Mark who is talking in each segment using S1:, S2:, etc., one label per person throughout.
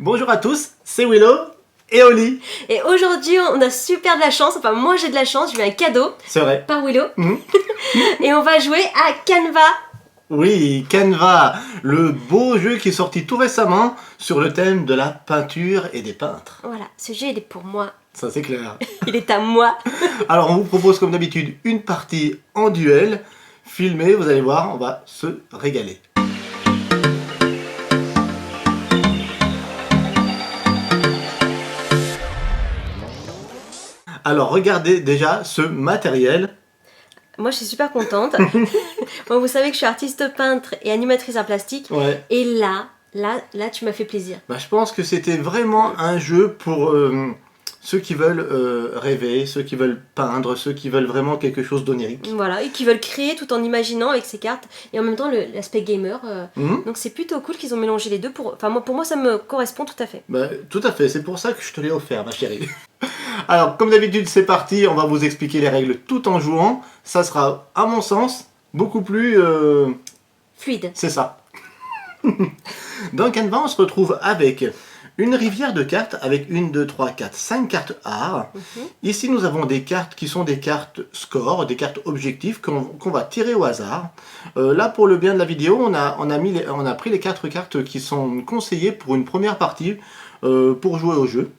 S1: Bonjour à tous, c'est Willow et Oli.
S2: Et aujourd'hui, on a super de la chance, enfin moi j'ai de la chance, j'ai eu un cadeau
S1: C'est vrai.
S2: par Willow.
S1: Mmh.
S2: Et on va jouer à Canva.
S1: Oui, Canva, le beau jeu qui est sorti tout récemment sur le thème de la peinture et des peintres.
S2: Voilà, ce jeu il est pour moi,
S1: Ça c'est clair.
S2: il est à moi.
S1: Alors on vous propose comme d'habitude une partie en duel, filmée, vous allez voir, on va se régaler. Alors regardez déjà ce matériel.
S2: Moi je suis super contente. Bon, vous savez que je suis artiste peintre et animatrice art plastique.
S1: Ouais.
S2: Et là tu m'as fait plaisir.
S1: Bah, je pense que c'était vraiment un jeu pour ceux qui veulent rêver, ceux qui veulent peindre, ceux qui veulent vraiment quelque chose d'onirique.
S2: Voilà, et qui veulent créer tout en imaginant avec ces cartes. Et en même temps l'aspect gamer. Donc c'est plutôt cool qu'ils ont mélangé les deux. Enfin pour moi ça me correspond tout à fait.
S1: Bah, tout à fait, c'est pour ça que je te l'ai offert, ma chérie. Alors, comme d'habitude, c'est parti, on va vous expliquer les règles tout en jouant. Ça sera, à mon sens, beaucoup plus...
S2: Fluide.
S1: C'est ça. Dans Canva, on se retrouve avec une rivière de cartes avec 1, 2, 3, 4, 5 cartes art. Ici, nous avons des cartes qui sont des cartes score, des cartes objectifs qu'on va tirer au hasard. Là, pour le bien de la vidéo, on a pris les 4 cartes qui sont conseillées pour une première partie pour jouer au jeu.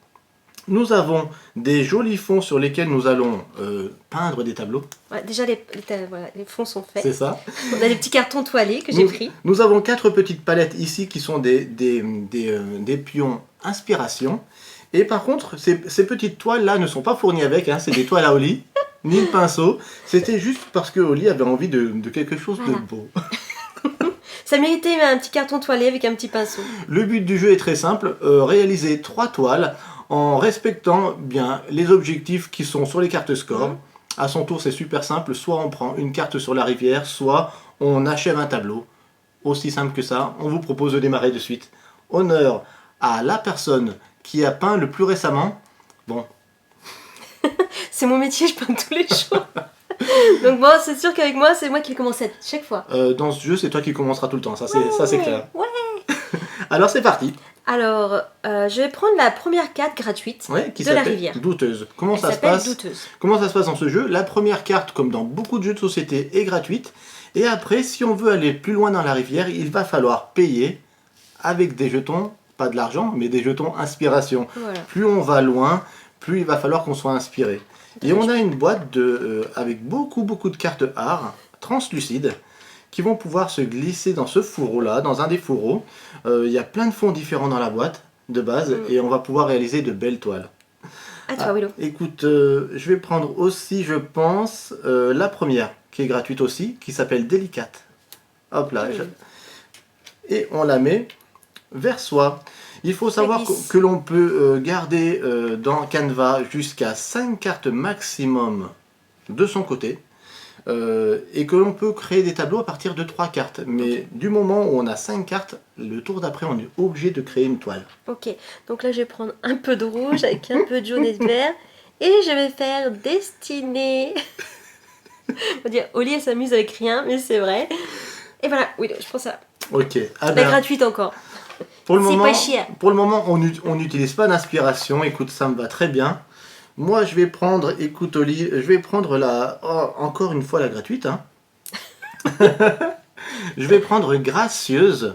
S1: Nous avons des jolis fonds sur lesquels nous allons peindre des tableaux.
S2: Ouais, déjà voilà, les fonds sont faits.
S1: C'est ça.
S2: On a des petits cartons toilés que j'ai pris.
S1: Nous avons 4 petites palettes ici qui sont des pions inspiration. Et par contre, ces petites toiles là ne sont pas fournies avec, hein, c'est des toiles à Oli, ni le pinceau. C'était juste parce que Oli avait envie de quelque chose de beau.
S2: Ça méritait un petit carton toilé avec un petit pinceau.
S1: Le but du jeu est très simple, réaliser 3 toiles en respectant bien les objectifs qui sont sur les cartes score. À son tour, c'est super simple, soit on prend une carte sur la rivière, soit on achève un tableau. Aussi simple que ça, on vous propose de démarrer de suite. Honneur à la personne qui a peint le plus récemment. Bon.
S2: C'est mon métier, je peins tous les jours. Donc bon, c'est sûr qu'avec moi, c'est moi qui commence à chaque fois.
S1: Dans ce jeu, c'est toi qui commenceras tout le temps, ça c'est clair.
S2: Ouais.
S1: Alors c'est parti.
S2: Alors, je vais prendre la première carte gratuite
S1: Qui
S2: de la rivière.
S1: Douteuse. Comment
S2: Elle
S1: ça se
S2: s'appelle
S1: passe
S2: Douteuse.
S1: Comment ça se passe dans ce jeu? La première carte, comme dans beaucoup de jeux de société, est gratuite. Et après, si on veut aller plus loin dans la rivière, il va falloir payer avec des jetons, pas de l'argent, mais des jetons inspiration.
S2: Voilà.
S1: Plus on va loin, plus il va falloir qu'on soit inspiré. Et on a une boîte avec beaucoup de cartes art translucides qui vont pouvoir se glisser dans ce fourreau-là, dans un des fourreaux. Il y a plein de fonds différents dans la boîte de base et on va pouvoir réaliser de belles toiles.
S2: À toi, Willow.
S1: Écoute, je vais prendre aussi, je pense, la première, qui est gratuite aussi, qui s'appelle Délicate. Hop là. Et on la met vers soi. Il faut savoir que l'on peut garder dans Canva jusqu'à 5 cartes maximum de son côté. Et que l'on peut créer des tableaux à partir de 3 cartes. Mais du moment où on a 5 cartes, le tour d'après, on est obligé de créer une toile.
S2: Ok, donc là je vais prendre un peu de rouge avec un peu de jaune et de vert. Et je vais faire dessiner. On va dire, Oli elle s'amuse avec rien, mais c'est vrai. Et voilà, oui, je prends ça.
S1: Ok. Ah
S2: La gratuite encore.
S1: Pour le moment,
S2: pas cher.
S1: Pour le moment, on n'utilise pas d'inspiration. Écoute, ça me va très bien. Moi, je vais prendre, écoute Oli, je vais prendre encore une fois la gratuite. Hein. Je vais prendre Gracieuse,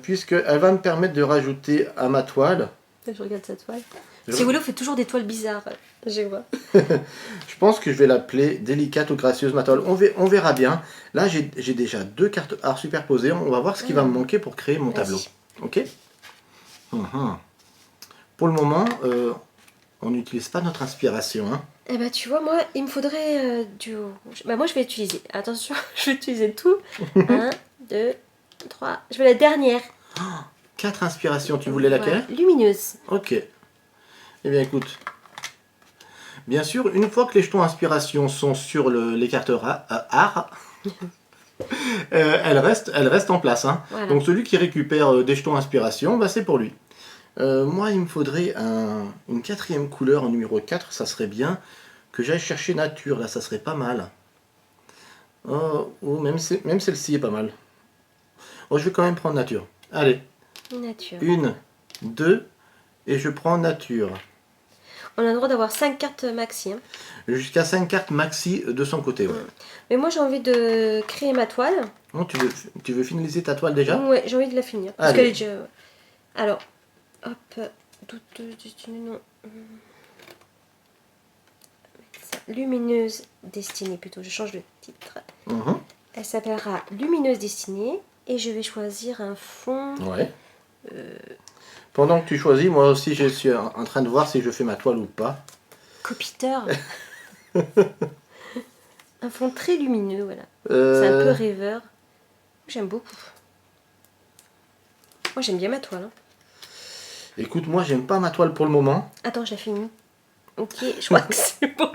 S1: puisqu'elle va me permettre de rajouter à ma toile.
S2: Je regarde cette toile. Si Willow fait toujours des toiles bizarres, je vois.
S1: Je pense que je vais l'appeler Délicate ou Gracieuse ma toile. On verra bien. Là, j'ai déjà 2 cartes art superposées. On va voir ce qui va me manquer pour créer mon tableau. Ok. Pour le moment, on n'utilise pas notre inspiration. Hein.
S2: Eh ben tu vois, moi, il me faudrait du rouge. Bah moi, je vais utiliser. Attention, je vais utiliser tout. 1, 2, 3. Je vais la dernière.
S1: 4 inspirations. Tu voulais laquelle?
S2: Voilà. Lumineuse.
S1: Ok. Eh bien, écoute. Bien sûr, une fois que les jetons inspiration sont sur les cartes art, elles restent en place. Hein.
S2: Voilà.
S1: Donc celui qui récupère des jetons inspiration, bah, c'est pour lui. Moi, il me faudrait une 4e couleur en numéro 4, ça serait bien. Que j'aille chercher nature, là, ça serait pas mal. Oh, même celle-ci est pas mal. Oh, je vais quand même prendre nature. Allez.
S2: Nature.
S1: 1, 2 et je prends nature.
S2: On a le droit d'avoir 5 cartes maxi. Hein.
S1: Jusqu'à 5 cartes maxi de son côté. Ouais.
S2: Mais moi j'ai envie de créer ma toile.
S1: Non, tu veux finaliser ta toile déjà?
S2: Ouais, j'ai envie de la finir. Parce qu'elle est déjà... Alors, hop, non. Lumineuse destinée plutôt, je change le titre. Elle s'appellera Lumineuse destinée et je vais choisir un fond.
S1: Ouais. Pendant que tu choisis, moi aussi je suis en train de voir si je fais ma toile ou pas.
S2: Copiteur. Un fond très lumineux, voilà. C'est un peu rêveur. J'aime beaucoup. Moi j'aime bien ma toile. Hein.
S1: Écoute, moi j'aime pas ma toile pour le moment.
S2: Attends, j'ai fini. Ok, je crois que c'est bon.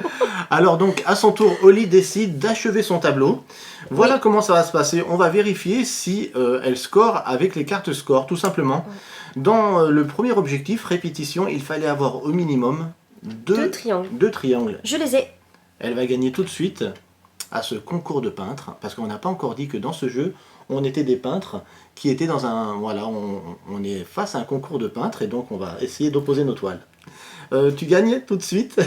S1: Alors donc, à son tour, Oli décide d'achever son tableau. Voilà oui. Comment ça va se passer. On va vérifier si elle score avec les cartes score, tout simplement. Oui. Dans le premier objectif, répétition, il fallait avoir au minimum deux triangles.
S2: Je les ai.
S1: Elle va gagner tout de suite à ce concours de peintres, parce qu'on n'a pas encore dit que dans ce jeu, on était des peintres qui étaient dans un... Voilà, on est face à un concours de peintres, et donc on va essayer d'opposer nos toiles. Tu gagnes tout de suite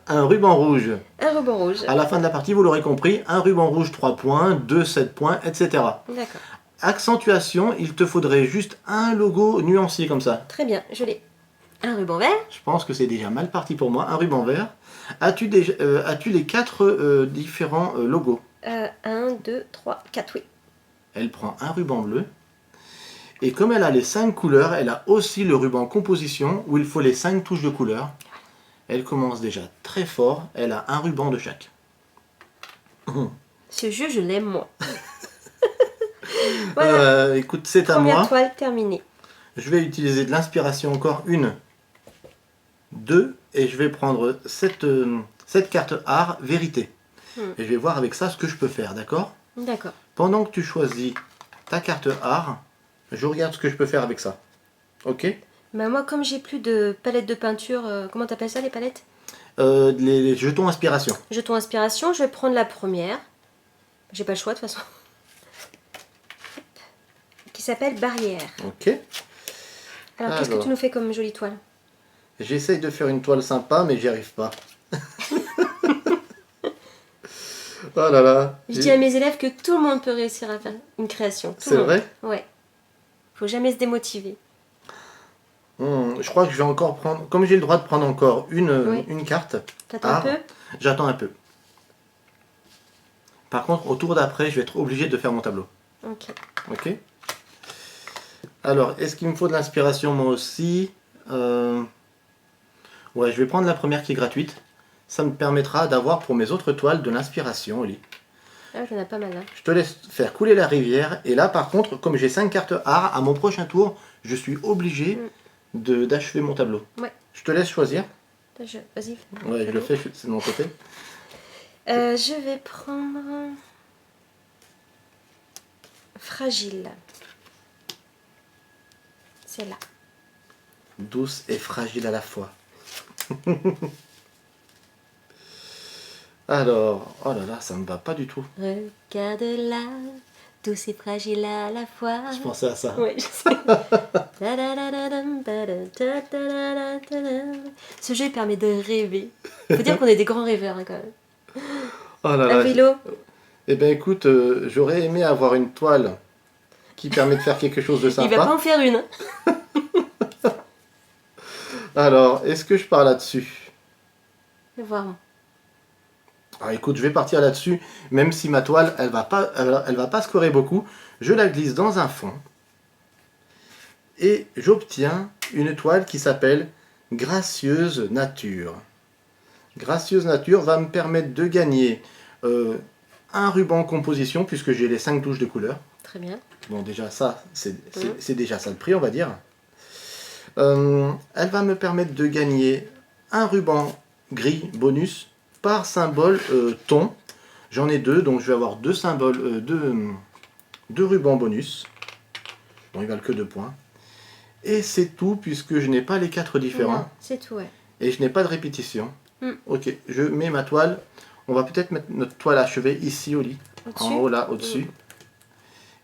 S1: un ruban rouge.
S2: Un ruban rouge.
S1: À la fin de la partie, vous l'aurez compris, un ruban rouge 3 points, 2 7 points, etc.
S2: D'accord.
S1: Accentuation, il te faudrait juste un logo nuancier comme ça.
S2: Très bien, je l'ai. Un ruban vert.
S1: Je pense que c'est déjà mal parti pour moi. Un ruban vert. As-tu les 4 différents logos?
S2: 1, 2, 3, 4, oui.
S1: Elle prend un ruban bleu. Et comme elle a les 5 couleurs, elle a aussi le ruban composition où il faut les 5 touches de couleur. Elle commence déjà très fort. Elle a un ruban de chaque.
S2: Ce jeu, je l'aime, moi. Voilà.
S1: Écoute, c'est à moi.
S2: Première toile terminée.
S1: Je vais utiliser de l'inspiration encore 1, 2. Et je vais prendre cette carte art vérité. Et je vais voir avec ça ce que je peux faire, d'accord?
S2: D'accord.
S1: Pendant que tu choisis ta carte art, je regarde ce que je peux faire avec ça. Ok?
S2: Bah moi, comme j'ai plus de palette de peinture, comment t'appelles ça, les palettes?
S1: Les jetons inspiration.
S2: Jetons inspiration, je vais prendre la première. J'ai pas le choix de toute façon. Qui s'appelle Barrière.
S1: Ok.
S2: Alors, qu'est-ce que tu nous fais comme jolie toile?
S1: J'essaye de faire une toile sympa, mais j'y arrive pas. Oh là là.
S2: Je dis à mes élèves que tout le monde peut réussir à faire une création.
S1: C'est vrai?
S2: Ouais. Faut jamais se démotiver.
S1: Je crois que je vais encore prendre... Comme j'ai le droit de prendre encore une carte.
S2: T'attends un peu?
S1: J'attends un peu. Par contre, au tour d'après, je vais être obligé de faire mon tableau.
S2: Ok.
S1: Ok. Alors, est-ce qu'il me faut de l'inspiration moi aussi? Ouais, je vais prendre la première qui est gratuite. Ça me permettra d'avoir pour mes autres toiles de l'inspiration, Oli.
S2: Ah, j'en ai pas mal là.
S1: Je te laisse faire couler la rivière. Et là, par contre, comme j'ai 5 cartes art, à mon prochain tour, je suis obligé d'achever mon tableau.
S2: Ouais.
S1: Je te laisse choisir.
S2: Vas-y.
S1: Ouais, je le fais, c'est de mon côté.
S2: Je vais prendre... Fragile. C'est là.
S1: Douce et fragile à la fois. Alors, oh là là, ça me va pas du tout.
S2: Regarde là, douce et fragile à la fois.
S1: Je pensais à ça.
S2: Oui, je sais. Ce jeu permet de rêver. Faut dire qu'on est des grands rêveurs hein, quand même.
S1: Oh là là.
S2: Un vélo.
S1: Eh bien écoute, j'aurais aimé avoir une toile qui permet de faire quelque chose de sympa.
S2: Il va pas en faire une.
S1: Alors, est-ce que je pars là-dessus?
S2: Je vais voir.
S1: Ah, écoute, je vais partir là-dessus, même si ma toile, elle va pas scorer beaucoup. Je la glisse dans un fond. Et j'obtiens une toile qui s'appelle Gracieuse Nature. Gracieuse Nature va me permettre de gagner un ruban composition, puisque j'ai les 5 touches de couleur.
S2: Très bien.
S1: Bon, déjà ça, c'est déjà ça le prix, on va dire. Elle va me permettre de gagner un ruban gris bonus par symbole thon. J'en ai 2, donc je vais avoir 2 symboles, deux rubans bonus. Bon, ils valent que 2 points. Et c'est tout, puisque je n'ai pas les 4 différents.
S2: C'est tout, ouais.
S1: Et je n'ai pas de répétition. Ok, je mets ma toile. On va peut-être mettre notre toile achevée ici au lit. En haut là, au-dessus.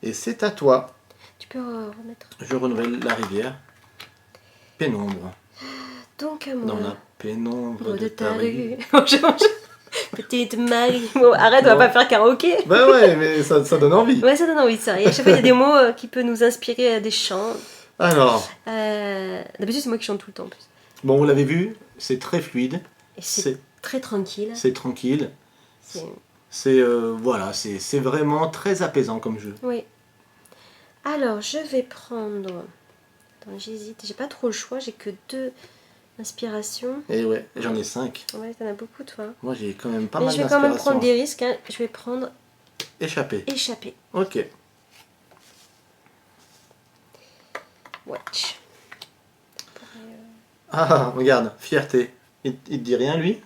S1: Et c'est à toi.
S2: Tu peux remettre.
S1: Je renouvelle la rivière. pénombre.
S2: Donc à
S1: Dans
S2: moi.
S1: la pénombre
S2: De
S1: de
S2: ta
S1: ta rue.
S2: rue. Petite Marie. Bon, arrête, on va
S1: Non.
S2: pas faire karaoké.
S1: Bah ouais, mais ça donne envie.
S2: Ouais, ça donne envie de ça. Et à chaque fois, il y a des mots qui peuvent nous inspirer à des chants.
S1: Alors,
S2: D'habitude, c'est moi qui chante tout le temps en plus.
S1: bon, vous l'avez vu, c'est très fluide,
S2: Et c'est
S1: c'est
S2: très tranquille.
S1: c'est tranquille,
S2: C'est...
S1: c'est voilà, c'est vraiment très apaisant comme jeu.
S2: Oui. Alors, je vais prendre... Attends, j'hésite. J'ai pas trop le choix. J'ai que 2 inspirations.
S1: Et ouais, j'en ai 5.
S2: Ouais, t'en as beaucoup, toi.
S1: Moi, j'ai quand même pas
S2: Mais
S1: mal
S2: je vais quand même
S1: d'inspiration.
S2: prendre des risques. Hein. Je vais prendre
S1: Échappé.
S2: échappé.
S1: Ok.
S2: Watch.
S1: Ah, regarde, fierté. Il te dit rien, lui?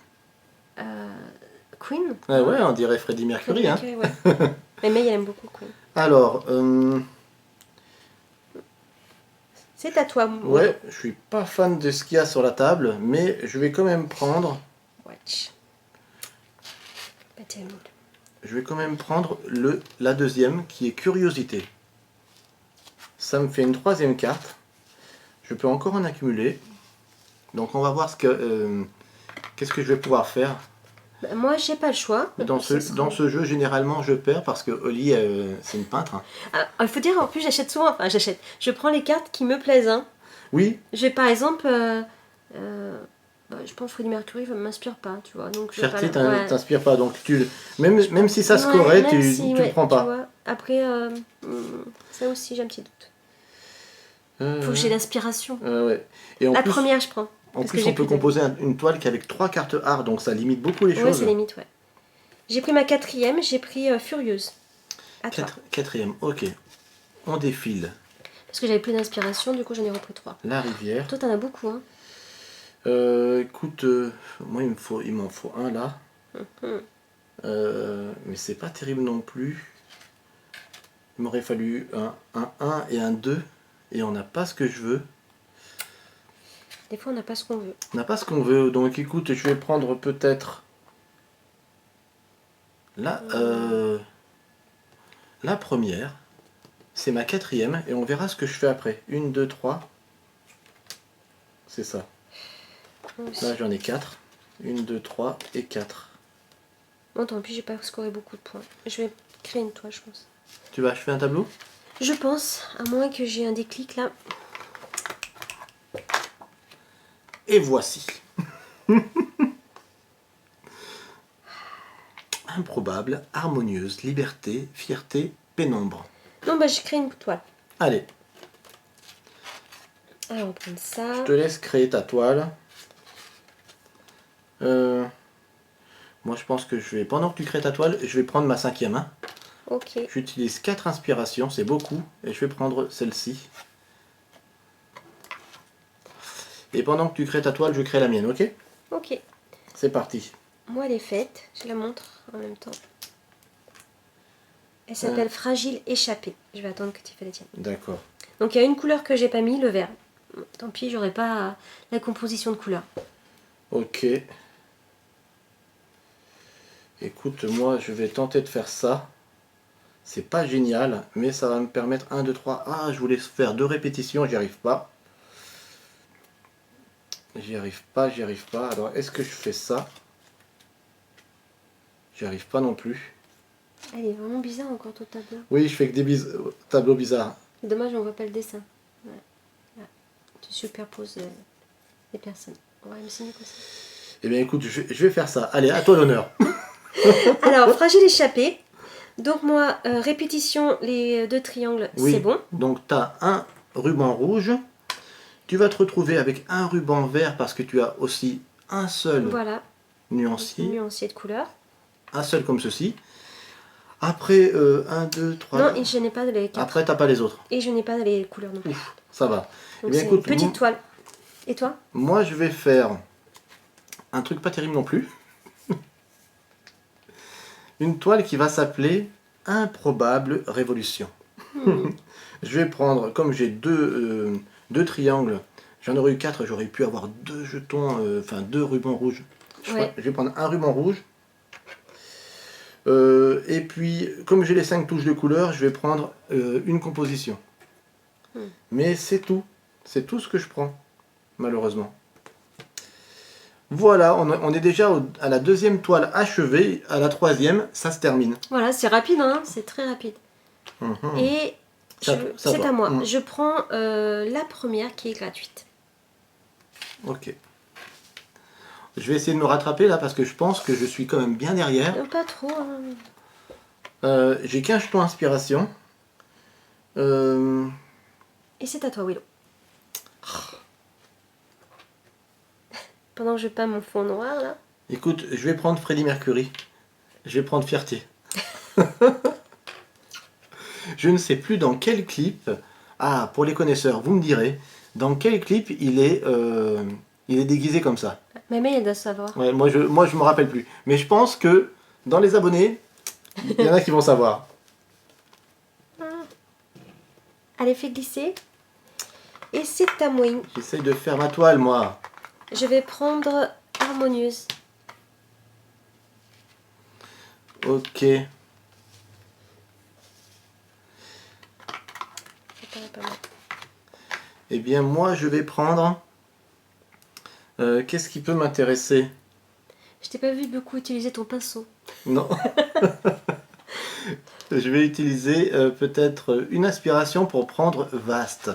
S2: Queen.
S1: Ouais, ouais, on dirait Freddie Mercury, hein.
S2: Ouais. Mais May, elle aime beaucoup Queen.
S1: Alors,
S2: C'est à toi, moi.
S1: ouais, je suis pas fan de ce qu'il y a sur la table, mais je vais quand même prendre...
S2: Watch. Battle mode.
S1: Je vais quand même prendre la deuxième, qui est curiosité. Ça me fait une 3e carte. Je peux encore en accumuler. Donc on va voir qu'est-ce que je vais pouvoir faire.
S2: Bah, moi, j'ai pas le choix.
S1: Dans
S2: Ça sera-
S1: dans ce jeu, généralement, je perds parce que Oli, c'est une peintre. Hein.
S2: Alors, il faut dire, en plus, j'achète souvent. Enfin, j'achète. Je prends les cartes qui me plaisent. Hein.
S1: Oui,
S2: Je vais, par exemple... je pense que Freddie Mercury ne m'inspire pas, tu vois. Donc, je vais
S1: Fierté,
S2: pas ouais.
S1: t'inspire pas. Donc même si ça
S2: Ouais,
S1: scorait,
S2: même
S1: tu
S2: si,
S1: le prends
S2: tu
S1: pas.
S2: vois. Après, ça aussi, j'ai un petit doute. Faut que j'ai l'inspiration.
S1: Ouais. Et en
S2: La
S1: plus,
S2: première, je prends.
S1: en
S2: parce que
S1: plus
S2: j'ai
S1: on peut
S2: plus de-
S1: composer une toile qu'avec 3 cartes art, donc ça limite beaucoup les
S2: Ouais,
S1: choses.
S2: c'est limite, ouais. J'ai pris ma 4e, j'ai pris Furieuse. À toi.
S1: 4e, ok. On défile.
S2: Parce que j'avais plus d'inspiration, du coup j'en ai repris 3.
S1: La rivière.
S2: Toi, t'en as beaucoup, hein.
S1: Écoute, moi il m'en faut un là. Mais c'est pas terrible non plus. Il m'aurait fallu un 1 et un 2. Et on n'a pas ce que je veux.
S2: Des fois, on n'a pas ce qu'on veut.
S1: On n'a pas ce qu'on veut. Donc écoute, je vais prendre peut-être... Là, la première. C'est ma 4e. Et on verra ce que je fais après. 1, 2, 3. C'est ça.
S2: Moi aussi.
S1: Là j'en ai 4. 1, 2, 3 et 4.
S2: Bon, tant pis, j'ai pas scoré beaucoup de points. Je vais créer une toile, je pense.
S1: Tu vas achever un tableau?
S2: Je pense, à moins que j'ai un déclic là.
S1: Et voici. Improbable, harmonieuse, liberté, fierté, pénombre.
S2: Non, bah, je crée une toile.
S1: Allez,
S2: Alors, on va prendre ça.
S1: je te laisse créer ta toile. Moi, je pense que pendant que tu crées ta toile, je vais prendre ma 5e. Hein.
S2: Ok.
S1: J'utilise 4 inspirations, c'est beaucoup. Et je vais prendre celle-ci. Et pendant que tu crées ta toile, je crée la mienne, ok?
S2: Ok.
S1: C'est parti.
S2: Moi, elle est faite. Je la montre en même temps. Elle s'appelle Fragile Échappée. Je vais attendre que tu fasses la tienne.
S1: D'accord.
S2: Donc, il y a une couleur que j'ai pas mis, le vert. Tant pis, j'aurai pas la composition de couleurs.
S1: Ok. Écoute, moi, je vais tenter de faire ça. C'est pas génial, mais ça va me permettre 1, 2, 3. Ah, je voulais faire 2 répétitions, j'y arrive pas. J'y arrive pas. Alors, est-ce que je fais ça? J'y arrive pas non plus.
S2: Elle est vraiment bizarre encore ton tableau.
S1: Oui, je fais que des tableaux bizarres.
S2: Dommage, on voit pas le dessin. Ouais. Là. Tu superposes les personnes. Ouais, mais c'est mieux comme ça.
S1: Eh bien, écoute, je vais faire ça. Allez, à toi l'honneur.
S2: Alors, Fragile Échappée. Donc moi, répétition, les 2 triangles,
S1: Oui.
S2: c'est bon.
S1: Donc, tu as un ruban rouge. Tu vas te retrouver avec un ruban vert parce que tu as aussi un seul
S2: Voilà,
S1: nuancier.
S2: nuancier de couleur.
S1: Un seul comme ceci. Après, 1, 2, 3.
S2: Non, et je n'ai pas les 4.
S1: Après, t'as pas les autres.
S2: Et je n'ai pas les couleurs non plus.
S1: Ouf, ça va.
S2: Donc
S1: bien,
S2: c'est
S1: écoute,
S2: une petite toile. Et toi?
S1: Moi, je vais faire un truc pas terrible non plus. Une toile qui va s'appeler Improbable Révolution. Je vais prendre, comme j'ai deux triangles, j'en aurais eu 4, j'aurais pu avoir 2 jetons, enfin 2 rubans rouges.
S2: Ouais.
S1: Je vais prendre un ruban rouge. Et puis, comme j'ai les 5 touches de couleur, je vais prendre une composition. Mais c'est tout. C'est tout ce que je prends. malheureusement. Voilà, on est déjà à la deuxième toile achevée. À la troisième, ça se termine.
S2: Voilà, c'est rapide, hein, c'est très rapide.
S1: Mhm.
S2: Et
S1: Ça
S2: c'est
S1: va.
S2: à moi.
S1: Mhm.
S2: Je prends la première qui est gratuite.
S1: Ok. Je vais essayer de me rattraper là parce que je pense que je suis quand même bien derrière.
S2: Pas trop. Hein.
S1: J'ai qu'un jeton inspiration. Euh,
S2: Et c'est à toi, Willow. Pendant que je peins mon fond noir, là.
S1: Écoute, je vais prendre Freddie Mercury. Je vais prendre Fierté. Je ne sais plus dans quel clip. Ah, pour les connaisseurs, vous me direz. Dans quel clip il est déguisé comme ça.
S2: Mais elle doit savoir.
S1: Ouais, moi je me rappelle plus. Mais je pense que dans les abonnés, il y en a qui vont savoir.
S2: Allez, fais glisser. Et c'est à moi.
S1: J'essaye de faire ma toile, moi.
S2: Je vais prendre Harmonieuse.
S1: Ok.
S2: C'est pas mal.
S1: Eh bien, moi, je vais prendre... Qu'est-ce qui peut m'intéresser?
S2: Je t'ai pas vu beaucoup utiliser ton pinceau.
S1: Non. Je vais utiliser peut-être une inspiration pour prendre Vaste.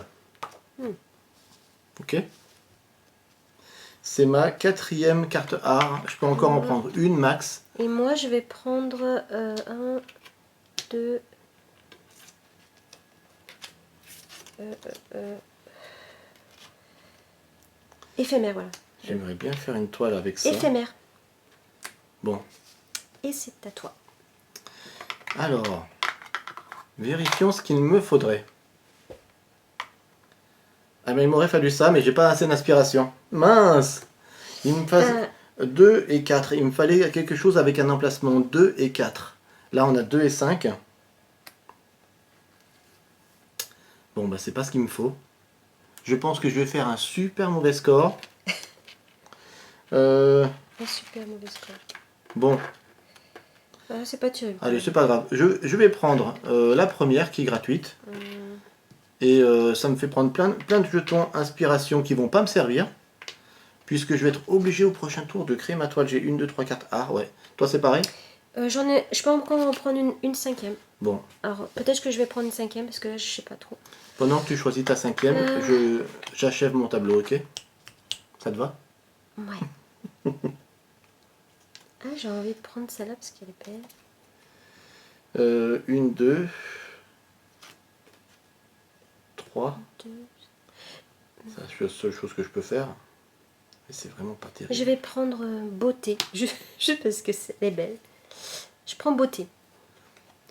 S1: Ok. C'est ma quatrième carte art. Je peux encore en prendre une max.
S2: Et moi, je vais prendre 1, 2... Éphémère, voilà.
S1: J'aimerais bien faire une toile avec ça.
S2: Éphémère.
S1: Bon.
S2: Et c'est à toi.
S1: Alors, vérifions ce qu'il me faudrait. Ah ben il m'aurait fallu ça, mais j'ai pas assez d'inspiration. Mince! Il me fallait 2 et 4. Il me fallait quelque chose avec un emplacement 2 et 4. Là on a 2 et 5. Bon bah c'est pas ce qu'il me faut. Je pense que je vais faire un super mauvais score.
S2: Un super mauvais score.
S1: Bon,
S2: C'est pas terrible.
S1: allez c'est pas grave. Je vais prendre la première qui est gratuite. Et ça me fait prendre plein de jetons inspiration qui vont pas me servir. Puisque je vais être obligé au prochain tour de créer ma toile. J'ai 1, 2, 3, 4. Ah ouais. Toi c'est pareil?
S2: Je peux encore en prendre une cinquième.
S1: Bon.
S2: Alors peut-être que je vais prendre une cinquième parce que là je sais pas trop.
S1: Pendant que tu choisis ta cinquième, j'achève mon tableau, ok? Ça te va?
S2: Ouais. Ah, j'ai envie de prendre celle-là parce qu'elle est belle.
S1: 1, 2, 3.
S2: 2.
S1: C'est la seule chose que je peux faire. Et c'est vraiment pas terrible.
S2: Je vais prendre beauté. Juste parce que elle est belle. Je prends beauté.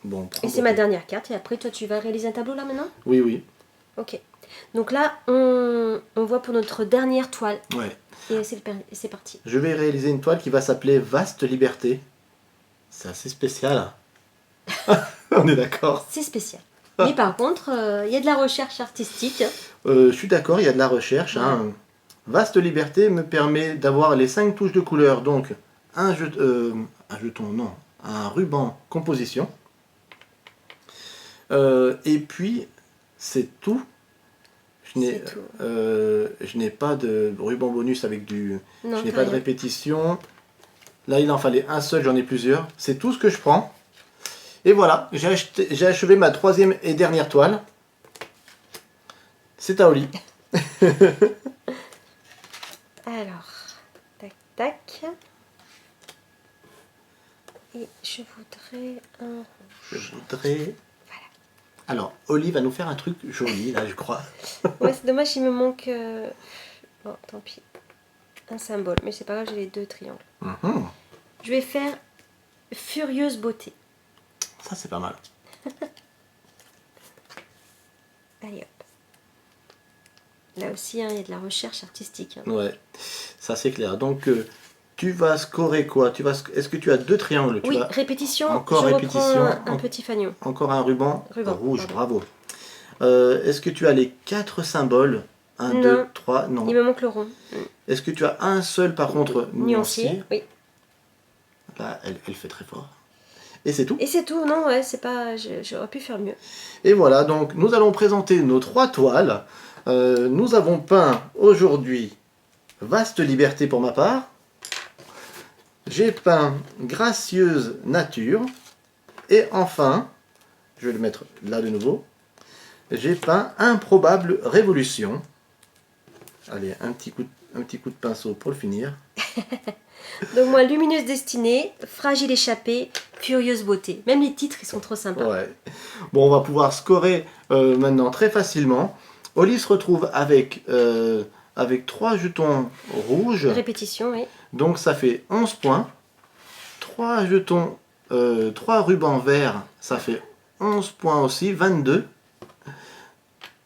S1: Bon,
S2: Et c'est ma dernière carte. Et après, toi, tu vas réaliser un tableau là maintenant?
S1: Oui, oui.
S2: Ok. Donc là, on voit pour notre dernière toile.
S1: Ouais.
S2: Et c'est parti.
S1: Je vais réaliser une toile qui va s'appeler Vaste Liberté. C'est assez spécial. On est d'accord.
S2: C'est spécial. Mais par contre, il y a de la recherche artistique.
S1: Je suis d'accord, il y a de la recherche. Ouais. Hein. Vaste Liberté me permet d'avoir les 5 touches de couleur. Donc, un jeton, non. Un ruban composition. Et puis, c'est tout. Je n'ai pas de ruban bonus avec du...
S2: Non,
S1: je n'ai pas de répétition. Là, il en fallait un seul, j'en ai plusieurs. C'est tout ce que je prends. Et voilà, j'ai achevé ma troisième et dernière toile. C'est à Oli.
S2: Alors, tac, tac. Et je voudrais un rouge.
S1: Je voudrais... Alors, Oli va nous faire un truc joli, là, je crois.
S2: Ouais, c'est dommage, il me manque... Bon, tant pis. Un symbole, mais c'est pas grave, j'ai les 2 triangles. Je vais faire Furieuse Beauté.
S1: Ça, c'est pas mal.
S2: Allez, hop. Là aussi, il y a de la recherche artistique. Hein.
S1: Ouais, ça c'est clair. Donc, tu vas scorer quoi? Est-ce que tu as 2 triangles?
S2: Oui, répétition.
S1: Encore
S2: je
S1: répétition.
S2: Un petit fanion.
S1: Encore un ruban rouge,
S2: pardon.
S1: Bravo. Est-ce que tu as les 4 symboles? 1, 2, 3, non.
S2: Il me manque le rond.
S1: Est-ce que tu as un seul, par contre, nuancier?
S2: Oui.
S1: Là, elle fait très fort. Et c'est tout.
S2: Et c'est tout, non, ouais, c'est pas... J'aurais pu faire mieux.
S1: Et voilà, donc nous allons présenter nos 3 toiles. Nous avons peint aujourd'hui Vaste Liberté pour ma part. J'ai peint Gracieuse Nature. Et enfin, je vais le mettre là de nouveau, j'ai peint Improbable Révolution. Allez, un petit coup de pinceau pour le finir.
S2: Donc moi, Lumineuse Destinée, Fragile Échappée, Curieuse Beauté. Même les titres, ils sont trop sympas.
S1: Ouais. Bon, on va pouvoir scorer maintenant très facilement. Oli se retrouve avec 3 jetons rouges.
S2: Répétition, oui.
S1: Donc ça fait 11 points. 3 jetons, 3 rubans verts, ça fait 11 points aussi, 22.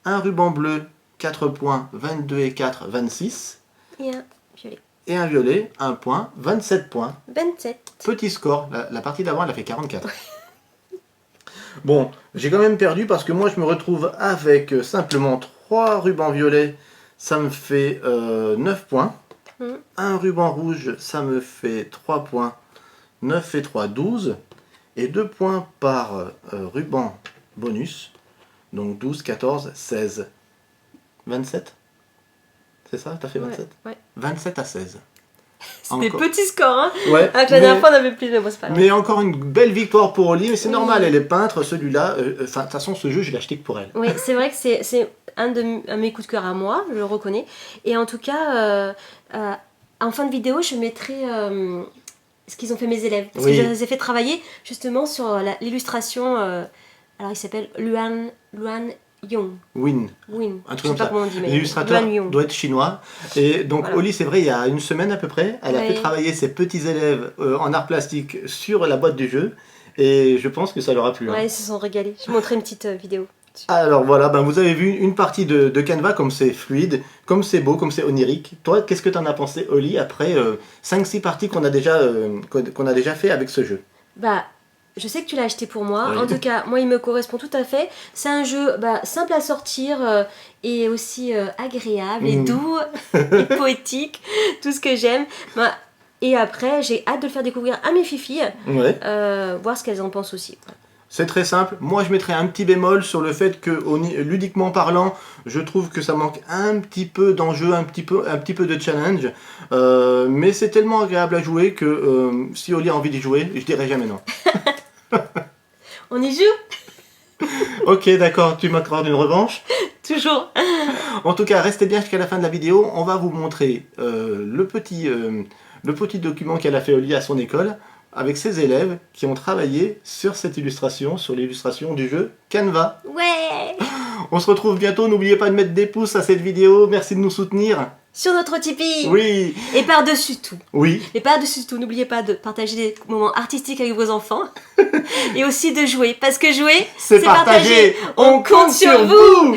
S1: Un ruban bleu, 4 points, 22 et 4, 26.
S2: Et un violet.
S1: Et un violet, 1 point, 27 points.
S2: 27.
S1: Petit score, la partie d'avant elle a fait 44. Bon, j'ai quand même perdu parce que moi je me retrouve avec simplement 3 rubans violets, ça me fait 9 points. Un ruban rouge, ça me fait 3 points, 9 et 3, 12. Et 2 points par ruban bonus, donc 12, 14, 16, 27. C'est ça, t'as fait 27
S2: ouais.
S1: 27 à 16.
S2: C'est des petits scores, hein.
S1: Ouais,
S2: avec la dernière fois on avait plus, mais bon, c'est pas grave.
S1: Mais encore une belle victoire pour Oli, mais c'est normal, elle est peintre, celui-là. De toute façon, ce jeu, je l'ai acheté que pour elle.
S2: Oui, c'est vrai que c'est un de mes coups de cœur à moi, je le reconnais. Et en tout cas, en fin de vidéo, je mettrai ce qu'ils ont fait mes élèves. Parce que je les ai fait travailler justement sur l'illustration. Alors, il s'appelle Luan Young.
S1: Win.
S2: Un truc comme ça.
S1: L'illustrateur doit être chinois. Et donc, voilà. Oli, c'est vrai, il y a une semaine à peu près, elle a fait travailler ses petits élèves en art plastique sur la boîte du jeu. Et je pense que ça leur a plu.
S2: Ouais,
S1: hein.
S2: ils se sont régalés. Je montrerai une petite vidéo.
S1: Alors voilà, vous avez vu une partie de Canva, comme c'est fluide, comme c'est beau, comme c'est onirique. Toi, qu'est-ce que tu en as pensé, Oli, après 5-6 parties qu'on a déjà fait avec ce jeu?
S2: Je sais que tu l'as acheté pour moi.
S1: Oui.
S2: En tout cas, moi, il me correspond tout à fait. C'est un jeu simple à sortir et aussi agréable et doux et poétique. Tout ce que j'aime. Et après, j'ai hâte de le faire découvrir à mes filles.
S1: Ouais.
S2: Voir ce qu'elles en pensent aussi.
S1: C'est très simple. Moi, je mettrais un petit bémol sur le fait que, ludiquement parlant, je trouve que ça manque un petit peu d'enjeu, un petit peu de challenge. Mais c'est tellement agréable à jouer que si Oli a envie d'y jouer, je dirais jamais non.
S2: On y joue?
S1: Ok, d'accord, tu m'accordes une revanche?
S2: Toujours.
S1: En tout cas, restez bien jusqu'à la fin de la vidéo. On va vous montrer le petit document qu'elle a fait Oli à son école, avec ses élèves qui ont travaillé sur cette illustration, sur l'illustration du jeu Canva.
S2: Ouais!
S1: On se retrouve bientôt, n'oubliez pas de mettre des pouces à cette vidéo, merci de nous soutenir.
S2: Sur notre Tipeee.
S1: Oui.
S2: Et par-dessus tout.
S1: Oui.
S2: Et par-dessus tout, n'oubliez pas de partager des moments artistiques avec vos enfants. Et aussi de jouer, parce que jouer,
S1: c'est partager. On compte sur vous.